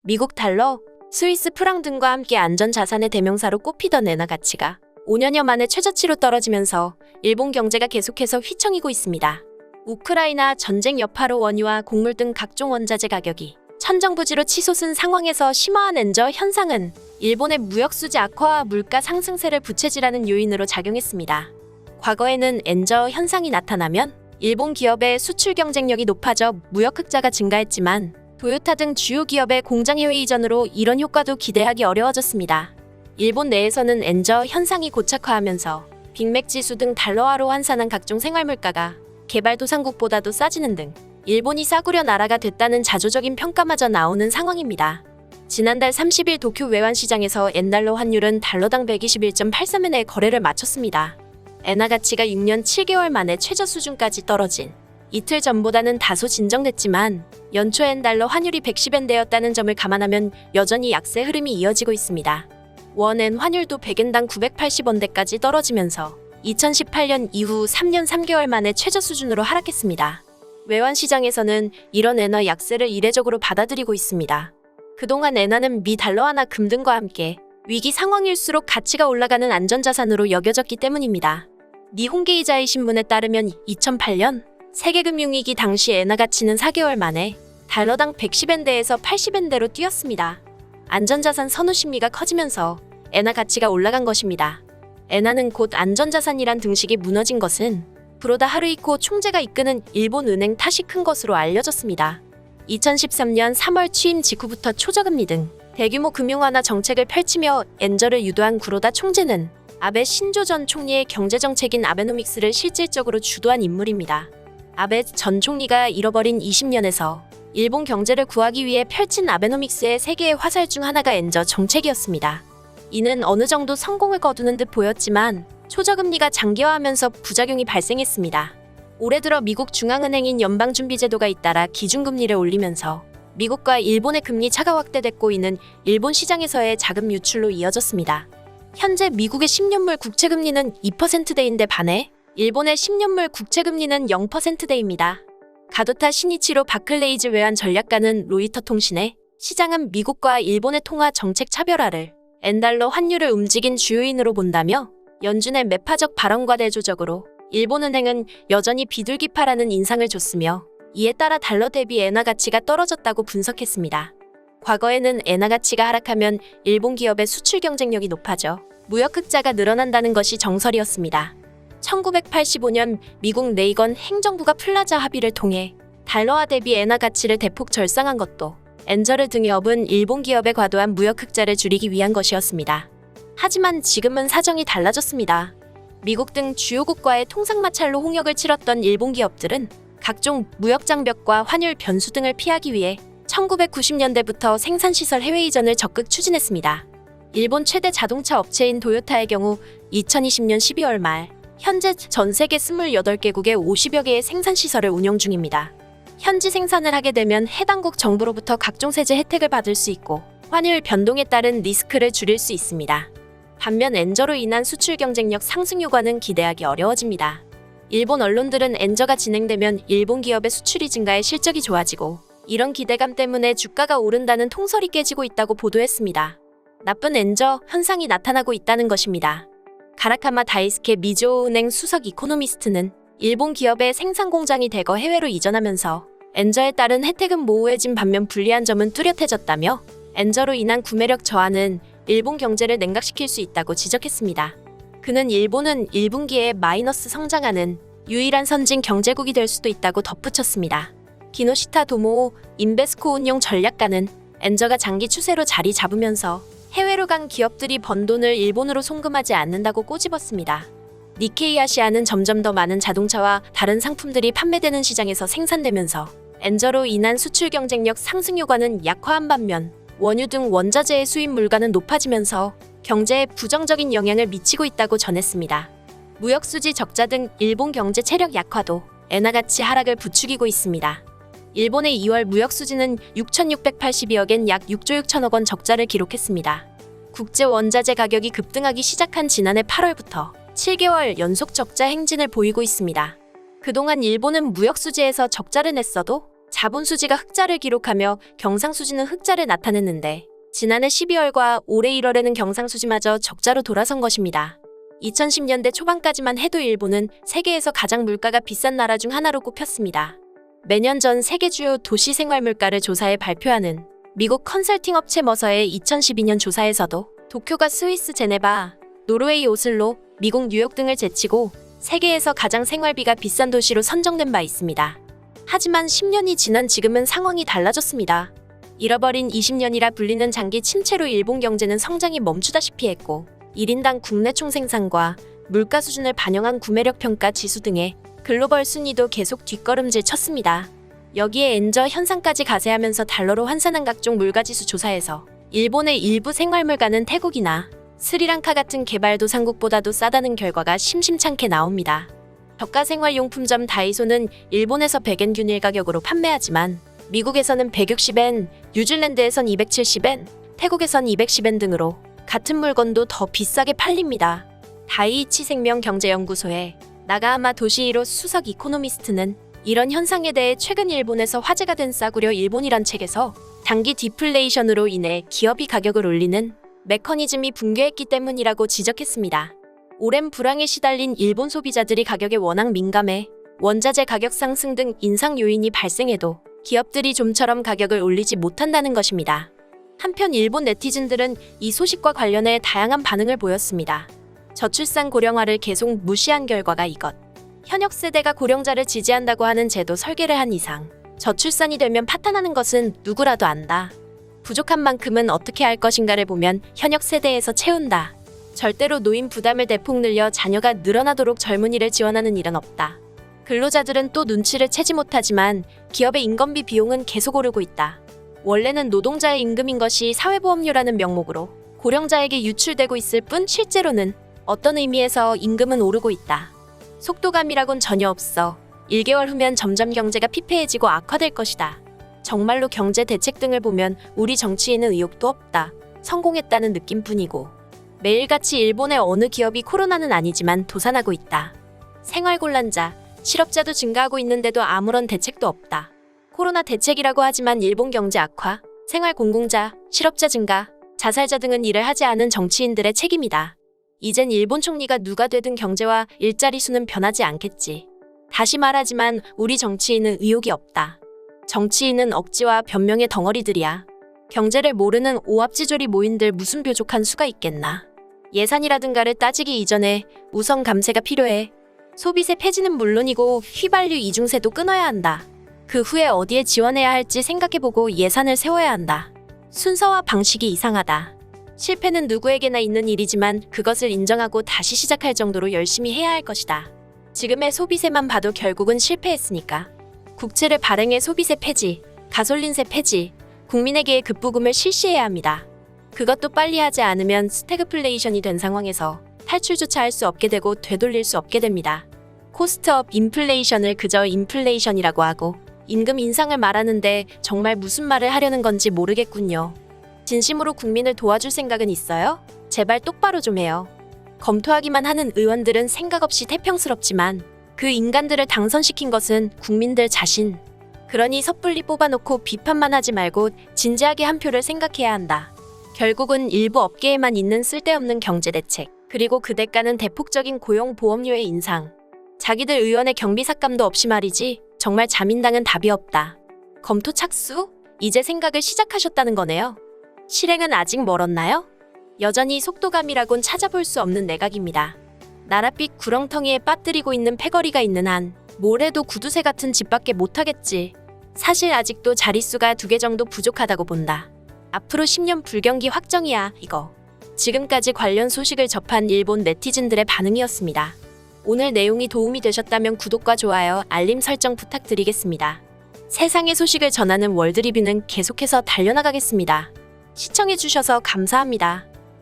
미국 달러, 스위스 프랑 등과 함께 안전자산의 대명사로 꼽히던 엔화 가치가 5년여 만에 최저치로 떨어지면서 일본 경제가 계속해서 휘청이고 있습니다. 우크라이나 전쟁 여파로 원유와 곡물 등 각종 원자재 가격이 천정부지로 치솟은 상황에서 심화한 엔저 현상은 일본의 무역수지 악화와 물가 상승세를 부채질하는 요인으로 작용했습니다. 과거에는 엔저 현상이 나타나면 일본 기업의 수출 경쟁력이 높아져 무역 흑자가 증가했지만 도요타 등 주요 기업의 공장 해외 이전으로 이런 효과도 기대하기 어려워졌습니다. 일본 내에서는 엔저 현상이 고착화하면서 빅맥 지수 등 달러화로 환산한 각종 생활물가가 개발도상국보다도 싸지는 등 일본이 싸구려 나라가 됐다는 자조적인 평가마저 나오는 상황입니다. 지난달 30일 도쿄 외환시장에서 엔달러 환율은 달러당 121.83엔의 거래를 마쳤습니다. 엔화 가치가 6년 7개월 만에 최저 수준까지 떨어진 이틀 전보다는 다소 진정됐지만 연초 엔달러 환율이 110엔대였다는 점을 감안하면 여전히 약세 흐름이 이어지고 있습니다. 원엔 환율도 100엔당 980원대까지 떨어지면서 2018년 이후 3년 3개월 만에 최저 수준으로 하락했습니다. 외환시장에서는 이런 엔화 약세를 이례적으로 받아들이고 있습니다. 그동안 엔화는 미 달러화나 금 등과 함께 위기 상황일수록 가치가 올라가는 안전자산으로 여겨졌기 때문입니다. 니혼게이자이 신문에 따르면 2008년 세계금융위기 당시 엔화 가치는 4개월 만에 달러당 110엔대에서 80엔대로 뛰었습니다. 안전자산 선호 심리가 커지면서 엔화 가치가 올라간 것입니다. 엔화는 곧 안전자산이란 등식이 무너진 것은 브로다 하루이코 총재가 이끄는 일본은행 탓이 큰 것으로 알려졌습니다. 2013년 3월 취임 직후부터 초저금리 등 대규모 금융완화 정책을 펼치며 엔저를 유도한 구로다 총재는 아베 신조 전 총리의 경제정책인 아베노믹스를 실질적으로 주도한 인물입니다. 아베 전 총리가 잃어버린 20년에서 일본 경제를 구하기 위해 펼친 아베노믹스의 세계의 화살 중 하나가 엔저 정책이었습니다. 이는 어느 정도 성공을 거두는 듯 보였지만 초저금리가 장기화하면서 부작용이 발생했습니다. 올해 들어 미국 중앙은행인 연방준비제도가 잇따라 기준금리를 올리면서 미국과 일본의 금리 차가 확대됐고 이는 일본 시장에서의 자금 유출로 이어졌습니다. 현재 미국의 10년물 국채금리는 2%대인데 반해 일본의 10년물 국채금리는 0%대입니다. 가도타 시니치로 바클레이즈 외환 전략가는 로이터 통신에 시장은 미국과 일본의 통화 정책 차별화를 엔달러 환율을 움직인 주요인으로 본다며 연준의 매파적 발언과 대조적으로 일본은행은 여전히 비둘기파라는 인상을 줬으며 이에 따라 달러 대비 엔화 가치가 떨어졌다고 분석했습니다. 과거에는 엔화 가치가 하락하면 일본 기업의 수출 경쟁력이 높아져 무역 흑자가 늘어난다는 것이 정설이었습니다. 1985년 미국 레이건 행정부가 플라자 합의를 통해 달러화 대비 엔화 가치를 대폭 절상한 것도 엔저를 등에 업은 일본 기업의 과도한 무역 흑자를 줄이기 위한 것이었습니다. 하지만 지금은 사정이 달라졌습니다. 미국 등 주요국과의 통상 마찰로 홍역을 치렀던 일본 기업들은 각종 무역 장벽과 환율 변수 등을 피하기 위해 1990년대부터 생산시설 해외 이전을 적극 추진했습니다. 일본 최대 자동차 업체인 도요타의 경우 2020년 12월 말 현재 전 세계 28개국에 50여 개의 생산시설을 운영 중입니다. 현지 생산을 하게 되면 해당국 정부로부터 각종 세제 혜택을 받을 수 있고 환율 변동에 따른 리스크를 줄일 수 있습니다. 반면 엔저로 인한 수출 경쟁력 상승 효과는 기대하기 어려워집니다. 일본 언론들은 엔저가 진행되면 일본 기업의 수출이 증가해 실적이 좋아지고 이런 기대감 때문에 주가가 오른다는 통설이 깨지고 있다고 보도했습니다. 나쁜 엔저 현상이 나타나고 있다는 것입니다. 가라카마 다이스케 미즈오은행 수석 이코노미스트는 일본 기업의 생산 공장이 대거 해외로 이전하면서 엔저에 따른 혜택은 모호해진 반면 불리한 점은 뚜렷해졌다며 엔저로 인한 구매력 저하는 일본 경제를 냉각시킬 수 있다고 지적했습니다. 그는 일본은 1분기에 마이너스 성장하는 유일한 선진 경제국이 될 수도 있다고 덧붙였습니다. 기노시타 도모오 인베스코 운용 전략가는 엔저가 장기 추세로 자리 잡으면서 해외로 간 기업들이 번 돈을 일본으로 송금하지 않는다고 꼬집었습니다. 니케이 아시아는 점점 더 많은 자동차와 다른 상품들이 판매되는 시장에서 생산되면서 엔저로 인한 수출 경쟁력 상승 효과는 약화한 반면 원유 등 원자재의 수입 물가는 높아지면서 경제에 부정적인 영향을 미치고 있다고 전했습니다. 무역수지 적자 등 일본 경제 체력 약화도 엔화 가치 하락을 부추기고 있습니다. 일본의 2월 무역수지는 6,682억엔 약 6조 6천억 원 적자를 기록했습니다. 국제 원자재 가격이 급등하기 시작한 지난해 8월부터 7개월 연속 적자 행진을 보이고 있습니다. 그동안 일본은 무역수지에서 적자를 냈어도 자본수지가 흑자를 기록하며 경상수지는 흑자를 나타냈는데 지난해 12월과 올해 1월에는 경상수지마저 적자로 돌아선 것입니다. 2010년대 초반까지만 해도 일본은 세계에서 가장 물가가 비싼 나라 중 하나로 꼽혔습니다. 매년 전 세계 주요 도시 생활 물가를 조사해 발표하는 미국 컨설팅 업체 머서의 2012년 조사에서도 도쿄가 스위스 제네바, 노르웨이 오슬로, 미국 뉴욕 등을 제치고 세계에서 가장 생활비가 비싼 도시로 선정된 바 있습니다. 하지만 10년이 지난 지금은 상황이 달라졌습니다. 잃어버린 20년이라 불리는 장기 침체로 일본 경제는 성장이 멈추다시피 했고 1인당 국내 총생산과 물가 수준을 반영한 구매력 평가 지수 등의 글로벌 순위도 계속 뒷걸음질 쳤습니다. 여기에 엔저 현상까지 가세하면서 달러로 환산한 각종 물가지수 조사에서 일본의 일부 생활물가는 태국이나 스리랑카 같은 개발도상국보다도 싸다는 결과가 심심찮게 나옵니다. 저가 생활용품점 다이소는 일본에서 100엔 균일 가격으로 판매하지만 미국에서는 160엔, 뉴질랜드에선 270엔, 태국에선 210엔 등으로 같은 물건도 더 비싸게 팔립니다. 다이이치 생명경제연구소의 나가하마 도시히로 수석 이코노미스트는 이런 현상에 대해 최근 일본에서 화제가 된 싸구려 일본이란 책에서 단기 디플레이션으로 인해 기업이 가격을 올리는 메커니즘이 붕괴했기 때문이라고 지적했습니다. 오랜 불황에 시달린 일본 소비자들이 가격에 워낙 민감해 원자재 가격 상승 등 인상 요인이 발생해도 기업들이 좀처럼 가격을 올리지 못한다는 것입니다. 한편 일본 네티즌들은 이 소식과 관련해 다양한 반응을 보였습니다. 저출산 고령화를 계속 무시한 결과가 이것. 현역 세대가 고령자를 지지한다고 하는 제도 설계를 한 이상 저출산이 되면 파탄하는 것은 누구라도 안다. 부족한 만큼은 어떻게 할 것인가를 보면 현역 세대에서 채운다. 절대로 노인 부담을 대폭 늘려 자녀가 늘어나도록 젊은이를 지원하는 일은 없다. 근로자들은 또 눈치를 채지 못하지만 기업의 인건비 비용은 계속 오르고 있다. 원래는 노동자의 임금인 것이 사회보험료라는 명목으로 고령자에게 유출되고 있을 뿐 실제로는 어떤 의미에서 임금은 오르고 있다. 속도감이라곤 전혀 없어. 1개월 후면 점점 경제가 피폐해지고 악화될 것이다. 정말로 경제 대책 등을 보면 우리 정치인은 의욕도 없다. 성공했다는 느낌뿐이고. 매일같이 일본의 어느 기업이 코로나는 아니지만 도산하고 있다. 생활곤란자, 실업자도 증가하고 있는데도 아무런 대책도 없다. 코로나 대책이라고 하지만 일본 경제 악화, 생활공공자, 실업자 증가, 자살자 등은 일을 하지 않은 정치인들의 책임이다. 이젠 일본 총리가 누가 되든 경제와 일자리 수는 변하지 않겠지. 다시 말하지만 우리 정치인은 의욕이 없다. 정치인은 억지와 변명의 덩어리들이야. 경제를 모르는 오합지졸이 모인들 무슨 뾰족한 수가 있겠나. 예산이라든가를 따지기 이전에 우선 감세가 필요해. 소비세 폐지는 물론이고 휘발유 이중세도 끊어야 한다. 그 후에 어디에 지원해야 할지 생각해보고 예산을 세워야 한다. 순서와 방식이 이상하다. 실패는 누구에게나 있는 일이지만 그것을 인정하고 다시 시작할 정도로 열심히 해야 할 것이다. 지금의 소비세만 봐도 결국은 실패했으니까. 국채를 발행해 소비세 폐지, 가솔린세 폐지, 국민에게 급부금을 실시해야 합니다. 그것도 빨리 하지 않으면 스태그플레이션이 된 상황에서 탈출조차 할 수 없게 되고 되돌릴 수 없게 됩니다. 코스트업 인플레이션을 그저 인플레이션이라고 하고 임금 인상을 말하는데 정말 무슨 말을 하려는 건지 모르겠군요. 진심으로 국민을 도와줄 생각은 있어요? 제발 똑바로 좀 해요. 검토하기만 하는 의원들은 생각 없이 태평스럽지만 그 인간들을 당선시킨 것은 국민들 자신. 그러니 섣불리 뽑아놓고 비판만 하지 말고 진지하게 한 표를 생각해야 한다. 결국은 일부 업계에만 있는 쓸데없는 경제대책, 그리고 그 대가는 대폭적인 고용보험료의 인상. 자기들 의원의 경비 삭감도 없이 말이지 정말 자민당은 답이 없다. 검토 착수? 이제 생각을 시작하셨다는 거네요. 실행은 아직 멀었나요? 여전히 속도감이라곤 찾아볼 수 없는 내각입니다. 나랏빛 구렁텅이에 빠뜨리고 있는 패거리가 있는 한 뭘 해도 구두쇠 같은 집밖에 못하겠지. 사실 아직도 자릿수가 2개 정도 부족하다고 본다. 앞으로 10년 불경기 확정이야 이거. 지금까지 관련 소식을 접한 일본 네티즌들의 반응이었습니다. 오늘 내용이 도움이 되셨다면 구독과 좋아요, 알림 설정 부탁드리겠습니다. 세상의 소식을 전하는 월드리뷰는 계속해서 달려나가겠습니다. 시청해주셔서 감사합니다.